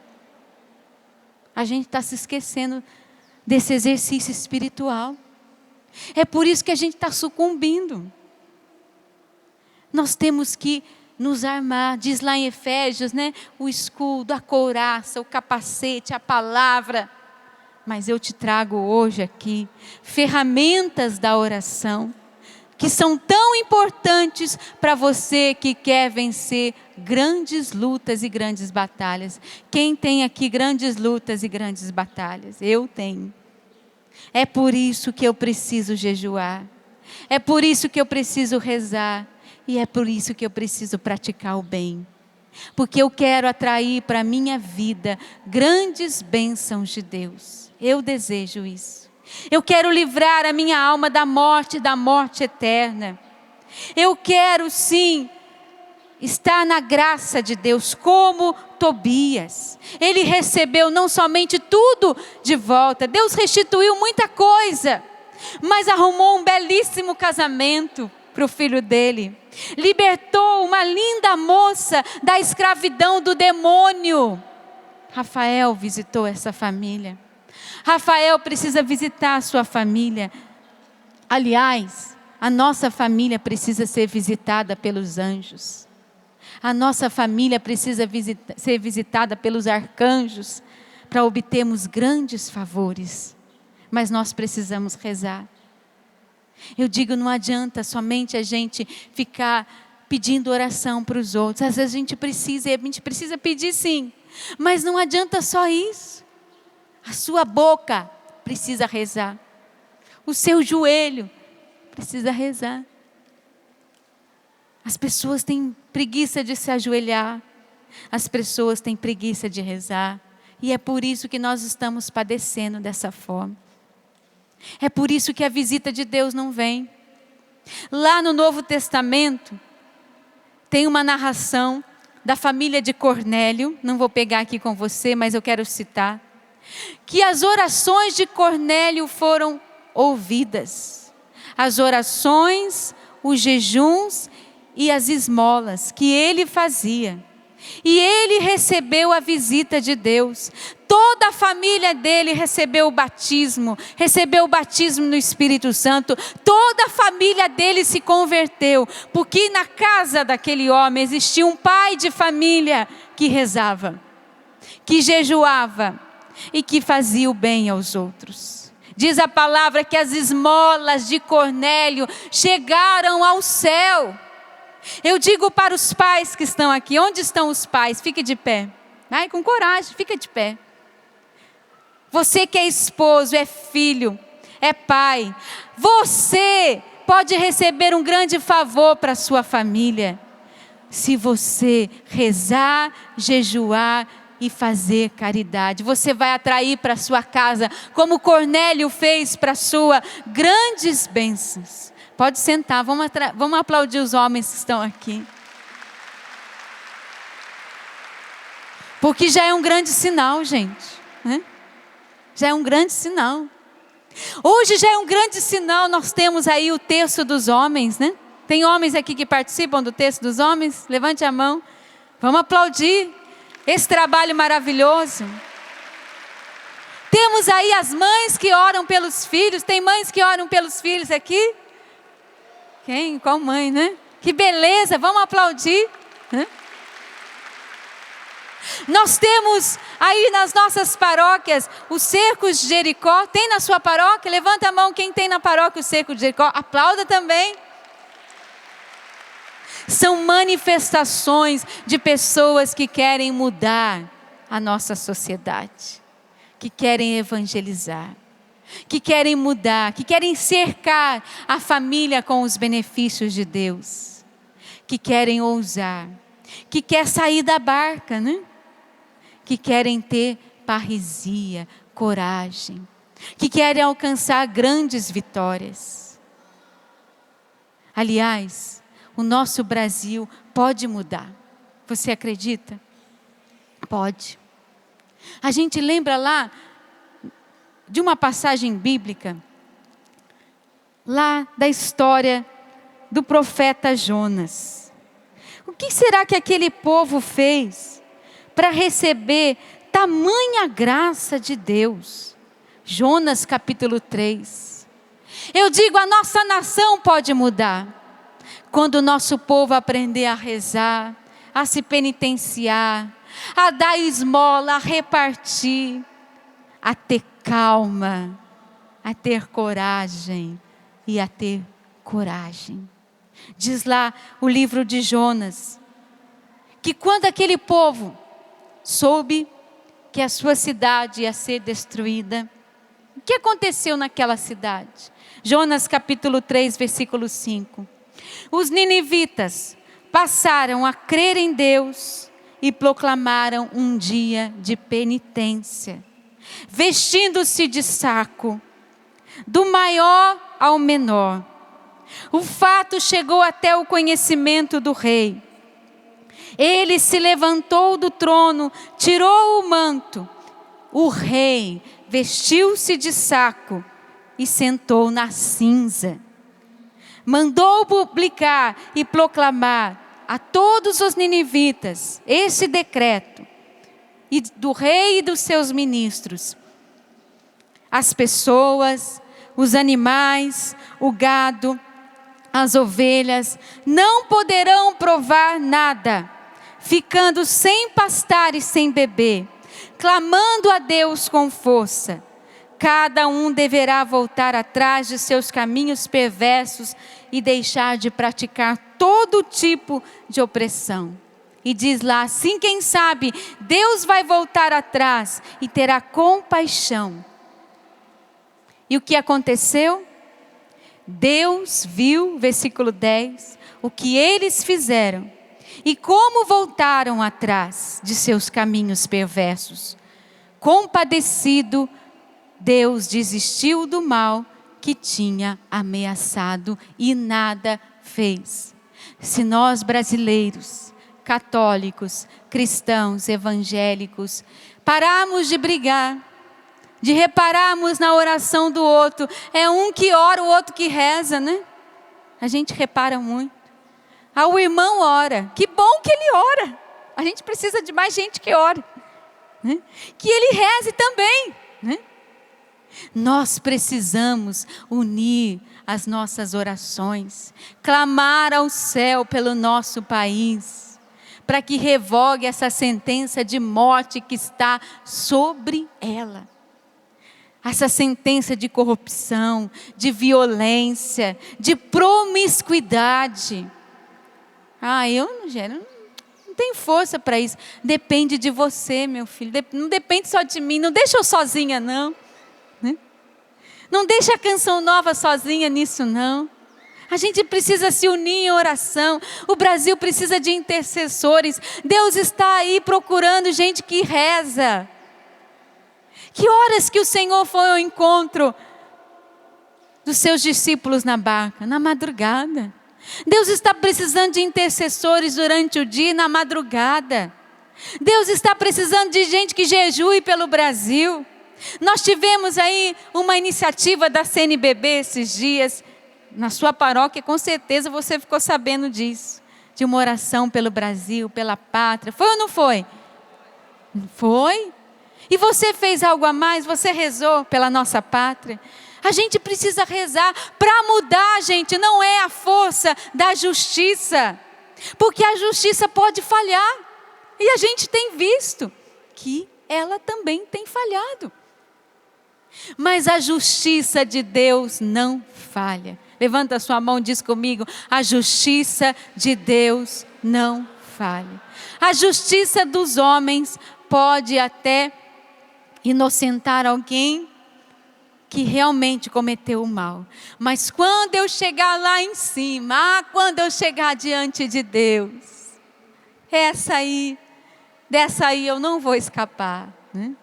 A gente está se esquecendo desse exercício espiritual. É por isso que a gente está sucumbindo. Nós temos que nos armar, diz lá em Efésios, né? O escudo, a couraça, o capacete, a palavra. Mas eu te trago hoje aqui ferramentas da oração, que são tão importantes para você que quer vencer grandes lutas e grandes batalhas. Quem tem aqui grandes lutas e grandes batalhas? Eu tenho. É por isso que eu preciso jejuar. É por isso que eu preciso rezar. E é por isso que eu preciso praticar o bem. Porque eu quero atrair para a minha vida grandes bênçãos de Deus. Eu desejo isso. Eu quero livrar a minha alma da morte eterna. Eu quero sim estar na graça de Deus como Tobias. Ele recebeu não somente tudo de volta. Deus restituiu muita coisa. Mas arrumou um belíssimo casamento para o filho dele. Libertou uma linda moça da escravidão do demônio. Rafael visitou essa família. Rafael precisa visitar a sua família. Aliás, a nossa família precisa ser visitada pelos anjos. A nossa família precisa ser visitada pelos arcanjos para obtermos grandes favores. Mas nós precisamos rezar. Eu digo, não adianta somente a gente ficar pedindo oração para os outros. Às vezes a gente precisa pedir sim. Mas não adianta só isso. A sua boca precisa rezar. O seu joelho precisa rezar. As pessoas têm preguiça de se ajoelhar. As pessoas têm preguiça de rezar. E é por isso que nós estamos padecendo dessa forma. É por isso que a visita de Deus não vem. Lá no Novo Testamento, tem uma narração da família de Cornélio. Não vou pegar aqui com você, mas eu quero citar. que as orações de Cornélio foram ouvidas. As orações, os jejuns e as esmolas que ele fazia. E ele recebeu a visita de Deus. Toda a família dele recebeu o batismo no Espírito Santo. Toda a família dele se converteu, porque na casa daquele homem existia um pai de família que rezava, que jejuava e que fazia o bem aos outros. Diz a palavra que as esmolas de Cornélio chegaram ao céu. Eu digo para os pais que estão aqui, onde estão os pais? Fique de pé. Ai, com coragem, fica de pé. Você que é esposo, é filho, é pai, você pode receber um grande favor para a sua família, se você rezar, jejuar e fazer caridade. Você vai atrair para a sua casa, como Cornélio fez para a sua, grandes bênçãos. Pode sentar, vamos aplaudir os homens que estão aqui. Porque já é um grande sinal, gente, né? Já é um grande sinal. Hoje já é um grande sinal, nós temos aí o terço dos homens, né? Tem homens aqui que participam do terço dos homens? Levante a mão. Vamos aplaudir esse trabalho maravilhoso. Temos aí as mães que oram pelos filhos. Tem mães que oram pelos filhos aqui? Quem? Qual mãe, né? Que beleza, vamos aplaudir. Nós temos aí nas nossas paróquias os cercos de Jericó. Tem na sua paróquia? Levanta a mão quem tem na paróquia o cerco de Jericó. Aplauda também. São manifestações de pessoas que querem mudar a nossa sociedade, que querem evangelizar, que querem mudar, que querem cercar a família com os benefícios de Deus, que querem ousar, que quer sair da barca, né? Que querem ter parresia, coragem, que querem alcançar grandes vitórias. Aliás, o nosso Brasil pode mudar. Você acredita? Pode. A gente lembra lá de uma passagem bíblica, lá da história do profeta Jonas. O que será que aquele povo fez para receber tamanha graça de Deus? Jonas capítulo 3. Eu digo, a nossa nação pode mudar quando o nosso povo aprender a rezar, a se penitenciar, a dar esmola, a repartir, a ter calma, a ter coragem e a ter coragem. Diz lá o livro de Jonas, que quando aquele povo soube que a sua cidade ia ser destruída, o que aconteceu naquela cidade? Jonas capítulo 3, versículo 5. Os ninivitas passaram a crer em Deus e proclamaram um dia de penitência, vestindo-se de saco, do maior ao menor. O fato chegou até o conhecimento do rei. Ele se levantou do trono, tirou o manto. O rei vestiu-se de saco e sentou na cinza. Mandou publicar e proclamar a todos os ninivitas esse decreto, e do rei e dos seus ministros: as pessoas, os animais, o gado, as ovelhas não poderão provar nada, ficando sem pastar e sem beber, clamando a Deus com força. Cada um deverá voltar atrás de seus caminhos perversos e deixar de praticar todo tipo de opressão. E diz lá, assim quem sabe, Deus vai voltar atrás e terá compaixão. E o que aconteceu? Deus viu, versículo 10, o que eles fizeram e como voltaram atrás de seus caminhos perversos. Compadecido, Deus desistiu do mal que tinha ameaçado e nada fez. Se nós brasileiros, católicos, cristãos, evangélicos, pararmos de brigar, de repararmos na oração do outro. É um que ora, o outro que reza, né? A gente repara muito. O irmão ora. Que bom que ele ora. A gente precisa de mais gente que ora, né? Que ele reze também, né? Nós precisamos unir as nossas orações, clamar ao céu pelo nosso país, para que revogue essa sentença de morte que está sobre ela. Essa sentença de corrupção, de violência, de promiscuidade. Eu não tenho força para isso. Depende de você, meu filho. Não depende só de mim. Não deixa eu sozinha, não. Né? Não deixa a Canção Nova sozinha nisso, não. A gente precisa se unir em oração. O Brasil precisa de intercessores. Deus está aí procurando gente que reza. Que horas que o Senhor foi ao encontro dos seus discípulos na barca? Na madrugada. Deus está precisando de intercessores durante o dia e na madrugada. Deus está precisando de gente que jejue pelo Brasil. Nós tivemos aí uma iniciativa da CNBB esses dias. Na sua paróquia, com certeza você ficou sabendo disso. De uma oração pelo Brasil, pela pátria. Foi ou não foi? Foi? E você fez algo a mais? Você rezou pela nossa pátria? A gente precisa rezar para mudar, gente. Não é a força da justiça. Porque a justiça pode falhar. E a gente tem visto que ela também tem falhado. Mas a justiça de Deus não falha. Levanta a sua mão e diz comigo: a justiça de Deus não falha. A justiça dos homens pode até inocentar alguém que realmente cometeu o mal. Mas quando eu chegar lá em cima, quando eu chegar diante de Deus, dessa aí eu não vou escapar, né?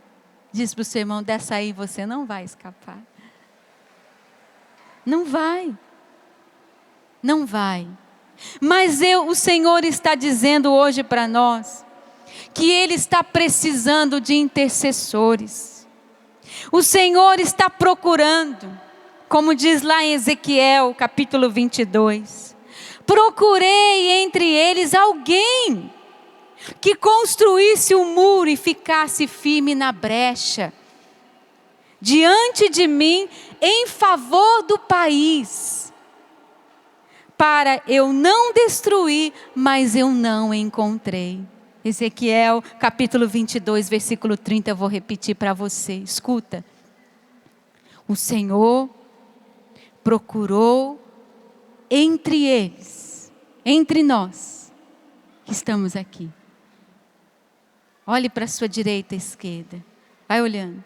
Diz para o seu irmão: dessa aí você não vai escapar. Não vai. Não vai. Mas o Senhor está dizendo hoje para nós que Ele está precisando de intercessores. O Senhor está procurando, como diz lá em Ezequiel, capítulo 22. Procurei entre eles alguém que construísse um muro e ficasse firme na brecha, diante de mim, em favor do país, para eu não destruir, mas eu não encontrei. Ezequiel capítulo 22, versículo 30, eu vou repetir para você. Escuta. O Senhor procurou entre eles, entre nós, que estamos aqui. Olhe para a sua direita e esquerda. Vai olhando.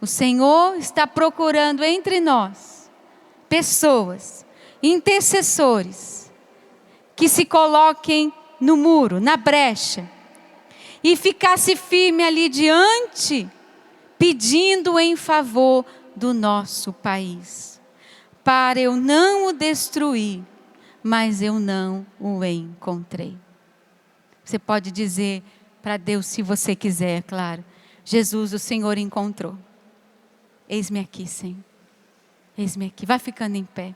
O Senhor está procurando entre nós pessoas, intercessores, que se coloquem no muro, na brecha, e ficasse firme ali diante, pedindo em favor do nosso país, para eu não o destruir, mas eu não o encontrei. Você pode dizer para Deus, se você quiser, é claro: Jesus, o Senhor encontrou. Eis-me aqui, Senhor. Eis-me aqui. Vai ficando em pé.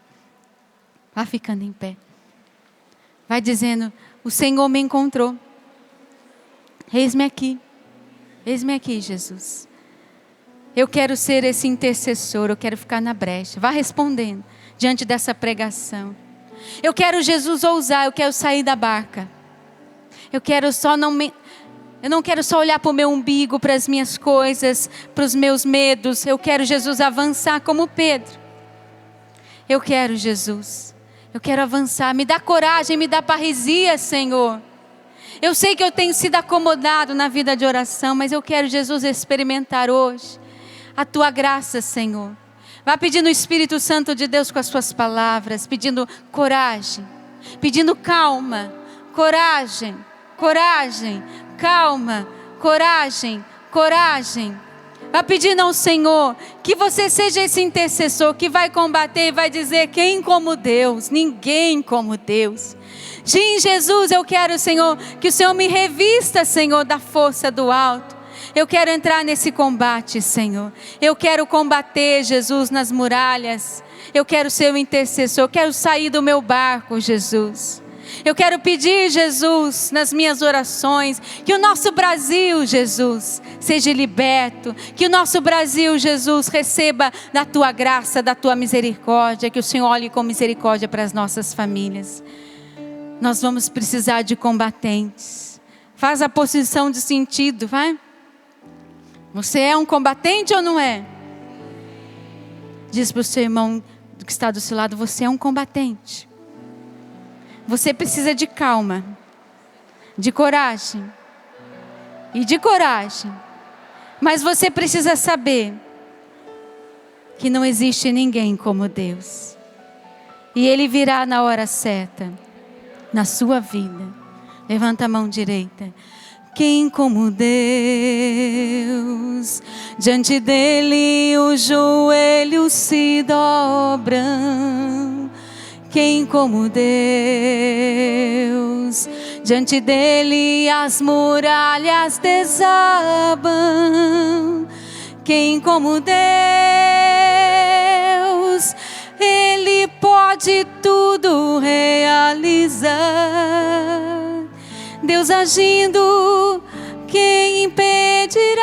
Vai ficando em pé. Vai dizendo: o Senhor me encontrou. Eis-me aqui. Eis-me aqui, Jesus. Eu quero ser esse intercessor. Eu quero ficar na brecha. Vá respondendo diante dessa pregação. Eu quero, Jesus, ousar. Eu quero sair da barca. Eu não quero só olhar para o meu umbigo, para as minhas coisas, para os meus medos. Eu quero, Jesus, avançar como Pedro. Eu quero, Jesus. Eu quero avançar. Me dá coragem, me dá parresia, Senhor. Eu sei que eu tenho sido acomodado na vida de oração, mas eu quero, Jesus, experimentar hoje a Tua graça, Senhor. Vá pedindo o Espírito Santo de Deus com as Suas palavras, pedindo coragem, pedindo calma, coragem, coragem, calma, coragem, coragem. Vá pedindo ao Senhor que você seja esse intercessor que vai combater e vai dizer: quem como Deus? Ninguém como Deus. Sim, Jesus, eu quero, Senhor, que o Senhor me revista, Senhor, da força do alto. Eu quero entrar nesse combate, Senhor. Eu quero combater, Jesus, nas muralhas. Eu quero ser o intercessor. Eu quero sair do meu barco, Jesus. Eu quero pedir, Jesus, nas minhas orações, que o nosso Brasil, Jesus, seja liberto. Que o nosso Brasil, Jesus, receba da tua graça, da tua misericórdia. Que o Senhor olhe com misericórdia para as nossas famílias. Nós vamos precisar de combatentes. Faz a posição de sentido, vai. Você é um combatente ou não é? Diz para o seu irmão que está do seu lado, você é um combatente. Você precisa de calma, de coragem e de coragem. Mas você precisa saber que não existe ninguém como Deus. E Ele virá na hora certa, na sua vida. Levanta a mão direita. Quem como Deus, diante dele os joelhos se dobram. Quem como Deus, diante dele as muralhas desabam. Quem como Deus, Ele pode tudo realizar. Deus agindo, quem impedirá?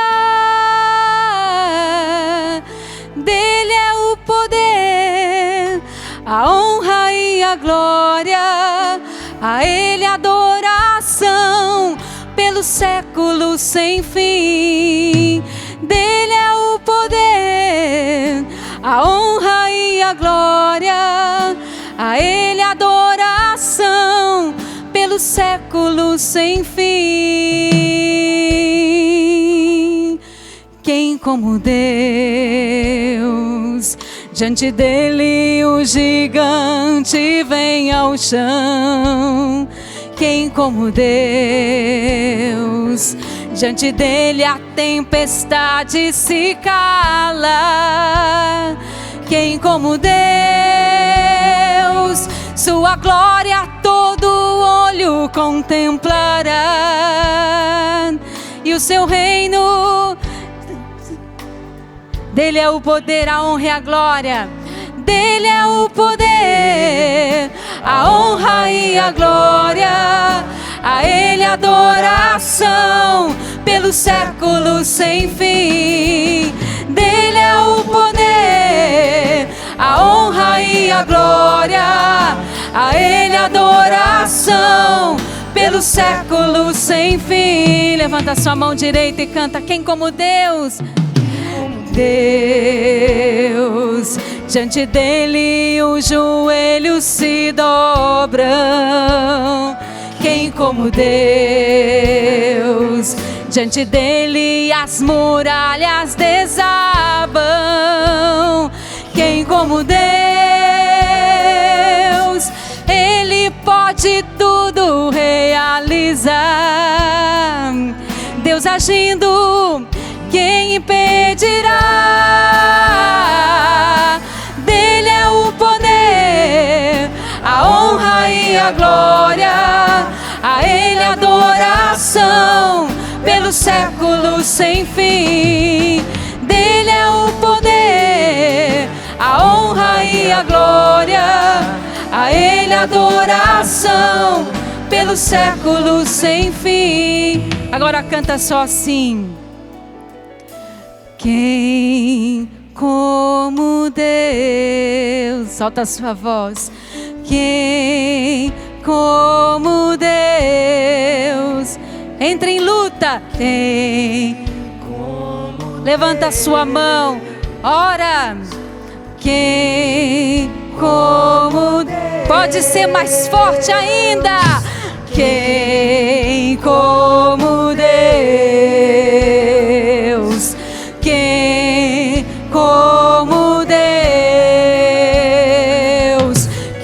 Dele é o poder, a honra e a glória, a Ele a adoração pelos séculos sem fim. Dele é o poder, a honra e a glória, a Ele a adoração pelos séculos sem fim. Quem como Deus, diante dele o gigante vem ao chão. Quem como Deus, diante dele a tempestade se cala. Quem como Deus, sua glória todo olho contemplará. E o seu reino, dele é o poder, a honra e a glória. Dele é o poder, a honra e a glória, a Ele a adoração pelos séculos sem fim. Dele é o poder, a honra e a glória, a Ele a adoração pelos séculos sem fim. Levanta sua mão direita e canta. Quem como Deus? Deus, diante dele os joelhos se dobram. Quem como Deus, diante dele as muralhas desabam. Quem como Deus, Ele pode tudo realizar. Deus agindo, quem impedirá? Dele é o poder, a honra e a glória, a Ele a adoração pelos séculos sem fim. Dele é o poder, a honra e a glória, a Ele a adoração pelos séculos sem fim. Agora canta só assim. Quem como Deus, solta a sua voz. Quem como Deus, entra em luta. Quem como levanta a sua mão, ora. Quem como Deus, pode ser mais forte ainda. Quem como Deus, quem como Deus,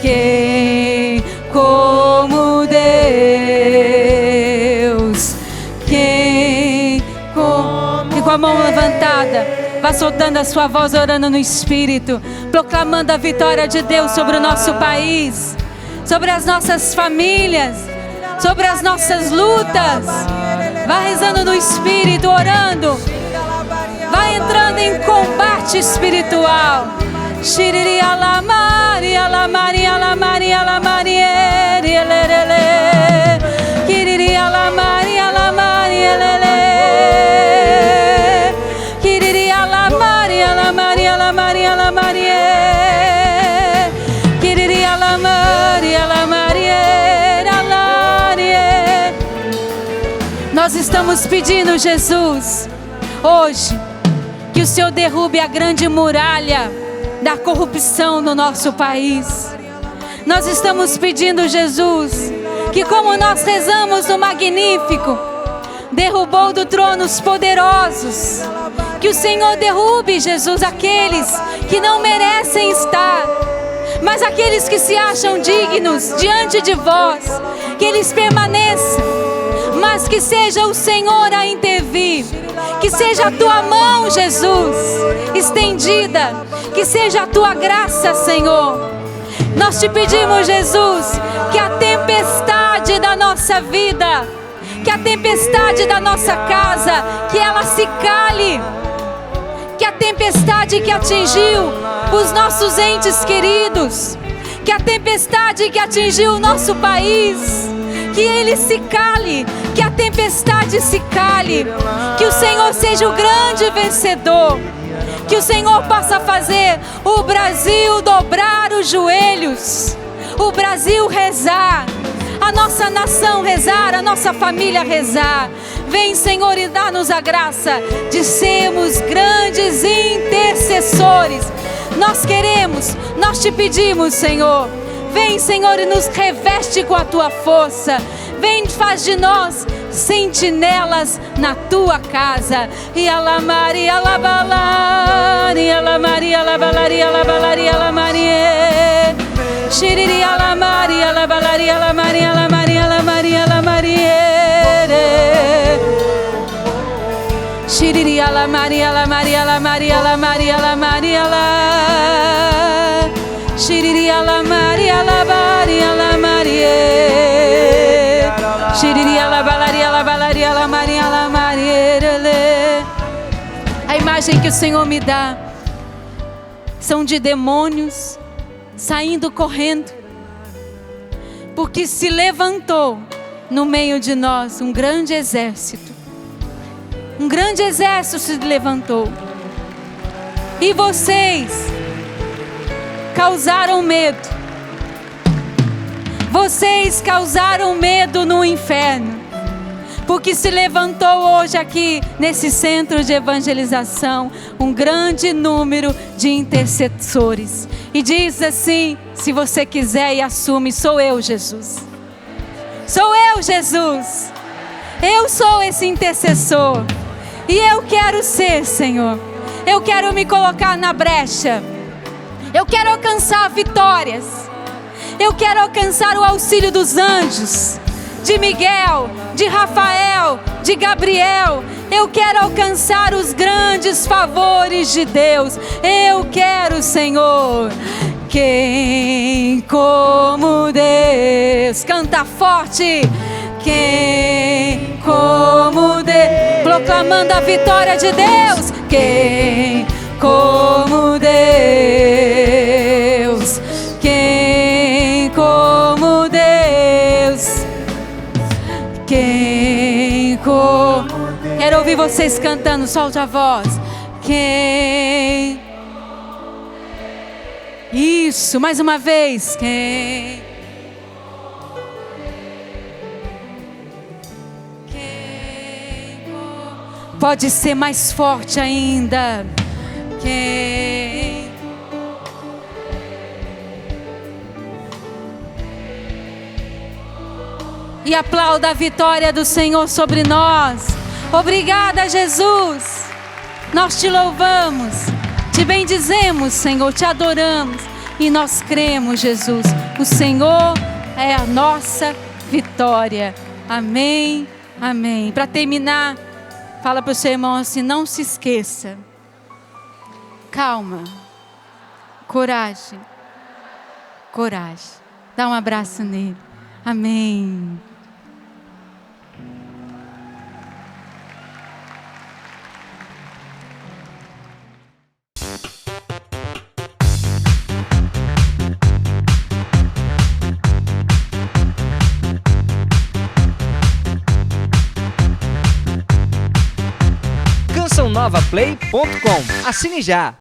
quem como Deus, quem como... E com a mão levantada, vá soltando a sua voz, orando no Espírito, proclamando a vitória de Deus sobre o nosso país, sobre as nossas famílias, sobre as nossas lutas. Vai rezando no Espírito, orando. Vai entrando em combate espiritual. Shiriri alamari, alamari, alamari, alamari, elelele. Kiriri alamari, alamari, elele. Kiriri alamari, alamari, alamari, alamari. Kiriri alamari, alamari, alari. Nós estamos pedindo, Jesus, hoje, que o Senhor derrube a grande muralha da corrupção no nosso país. Nós estamos pedindo, Jesus, que como nós rezamos no Magnífico, derrubou do trono os poderosos, que o Senhor derrube, Jesus, aqueles que não merecem estar, mas aqueles que se acham dignos diante de vós, que eles permaneçam, mas que seja o Senhor a intervir, que seja a tua mão, Jesus, estendida, que seja a tua graça, Senhor. Nós te pedimos, Jesus, que a tempestade da nossa vida, que a tempestade da nossa casa, que ela se cale, que a tempestade que atingiu os nossos entes queridos, que a tempestade que atingiu o nosso país, que ele se cale, que a tempestade se cale, que o Senhor seja o grande vencedor, que o Senhor possa fazer o Brasil dobrar os joelhos, o Brasil rezar, a nossa nação rezar, a nossa família rezar. Vem, Senhor, e dá-nos a graça de sermos grandes intercessores. Nós queremos, nós te pedimos, Senhor. Vem, Senhor, e nos reveste com a tua força. Vem, faz de nós sentinelas na tua casa. E alamari, alabalari, alamari, alabalari, alabalari, alamari. Shiriri, alamari, alabalari, alamari, alamari, alamari, alamari. Shiriri, alamari, alamari, alamari, alamari, alamari, alamari. Shiriri, alamari, alabari, alamari. Shiriri, alabalari, alabalari, alamari, alamari. A imagem que o Senhor me dá são de demônios saindo correndo, porque se levantou no meio de nós um grande exército. Um grande exército se levantou. E vocês causaram medo. Vocês causaram medo no inferno. Porque se levantou hoje aqui nesse centro de evangelização um grande número de intercessores. E diz assim, se você quiser e assume, sou eu, Jesus. Sou eu, Jesus. Eu sou esse intercessor. E eu quero ser, Senhor. Eu quero me colocar na brecha. Eu quero alcançar vitórias. Eu quero alcançar o auxílio dos anjos, de Miguel, de Rafael, de Gabriel. Eu quero alcançar os grandes favores de Deus. Eu quero, Senhor. Quem como Deus? Canta forte. Quem como Deus? Proclamando a vitória de Deus. Quem como Deus? Quem como Deus? Quem como Deus? Quero ouvir vocês cantando, solte a voz. Quem? Isso, mais uma vez. Quem? Pode ser mais forte ainda. Quem? E aplauda a vitória do Senhor sobre nós. Obrigada, Jesus. Nós te louvamos, te bendizemos, Senhor, te adoramos. E nós cremos, Jesus, o Senhor é a nossa vitória. Amém, amém. Para terminar, fala para o seu irmão assim, não se esqueça. Calma. Coragem. Coragem. Dá um abraço nele. Amém. cançãonovaplay.com. Assine já!